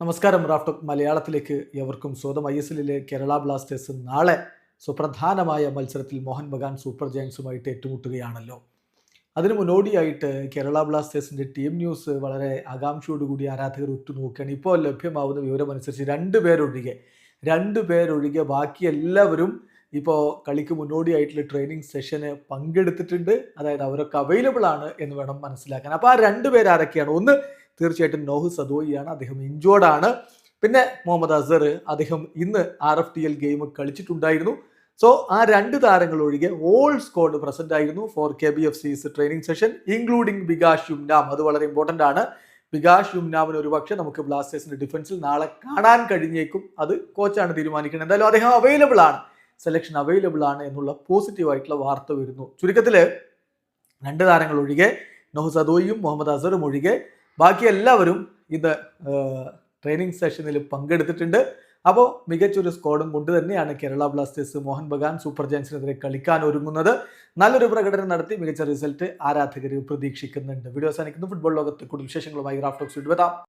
നമസ്കാരം. റാഫ്റ്റോക്ക് മലയാളത്തിലേക്ക് എവർക്കും സ്വാഗതം. ISLലെ കേരള ബ്ലാസ്റ്റേഴ്സ് നാളെ സുപ്രധാനമായ മത്സരത്തിൽ മോഹൻ ബഗാൻ സൂപ്പർ ജയൻസുമായിട്ട് ഏറ്റുമുട്ടുകയാണല്ലോ. അതിന് മുന്നോടിയായിട്ട് കേരള ബ്ലാസ്റ്റേഴ്സിൻ്റെ ടീം ന്യൂസ് വളരെ ആകാംക്ഷയോടുകൂടി ആരാധകർ ഉറ്റുനോക്കുകയാണ്. ഇപ്പോൾ ലഭ്യമാവുന്ന വിവരമനുസരിച്ച് രണ്ടുപേരൊഴികെ ബാക്കി എല്ലാവരും ഇപ്പോൾ കളിക്ക് മുന്നോടിയായിട്ടുള്ള ട്രെയിനിങ് സെഷന് പങ്കെടുത്തിട്ടുണ്ട്. അതായത് അവരൊക്കെ അവൈലബിൾ ആണ് എന്ന് വേണം മനസ്സിലാക്കാൻ. അപ്പോൾ ആ രണ്ടുപേർ ആരൊക്കെയാണ്? ഒന്ന് തീർച്ചയായിട്ടും നോഹ് സദോയിയാണ്. അദ്ദേഹം ഇഞ്ചോർഡ് ആണ്. പിന്നെ മുഹമ്മദ് അസർ, അദ്ദേഹം ഇന്ന് RFTL ഗെയിം കളിച്ചിട്ടുണ്ടായിരുന്നു. സോ ആ രണ്ട് താരങ്ങൾ ഒഴികെ ഓൾ സ്ക്വാഡ് പ്രസന്റ് ആയിരുന്നു for KBFC's training session, including Bikash Yumnam. അത് വളരെ ഇമ്പോർട്ടൻ്റ് ആണ്. ബികാഷ് യുംനാമിന് ഒരുപക്ഷെ നമുക്ക് ബ്ലാസ്റ്റേഴ്സിന്റെ ഡിഫൻസിൽ നാളെ കാണാൻ കഴിഞ്ഞേക്കും. അത് കോച്ചാണ് തീരുമാനിക്കുന്നത്. എന്തായാലും അദ്ദേഹം അവൈലബിൾ ആണ്, സെലക്ഷൻ അവൈലബിൾ ആണ് എന്നുള്ള പോസിറ്റീവായിട്ടുള്ള വാർത്ത വരുന്നു. ചുരുക്കത്തിൽ രണ്ട് താരങ്ങൾ ഒഴികെ, നോഹ് സദോയിയും മുഹമ്മദ് അസറും ഒഴികെ ബാക്കി എല്ലാവരും ഇത് ട്രെയിനിങ് സെഷനിൽ പങ്കെടുത്തിട്ടുണ്ട്. അപ്പോൾ മികച്ചൊരു സ്ക്വാഡും കൊണ്ട് തന്നെയാണ് കേരള ബ്ലാസ്റ്റേഴ്സ് മോഹൻ ബഗാൻ സൂപ്പർ ജയൻസിനെതിരെ കളിക്കാൻ ഒരുങ്ങുന്നത്. നല്ലൊരു പ്രകടനം നടത്തി മികച്ച റിസൾട്ട് ആരാധകർ പ്രതീക്ഷിക്കുന്നുണ്ട്. വീഡിയോ അവസാനിക്കുന്നു. ഫുട്ബോൾ ലോകത്തെ കൂടുതൽ വിശേഷങ്ങളുമായി റാഫ്റ്റോക്സ് വീണ്ടും എത്താം.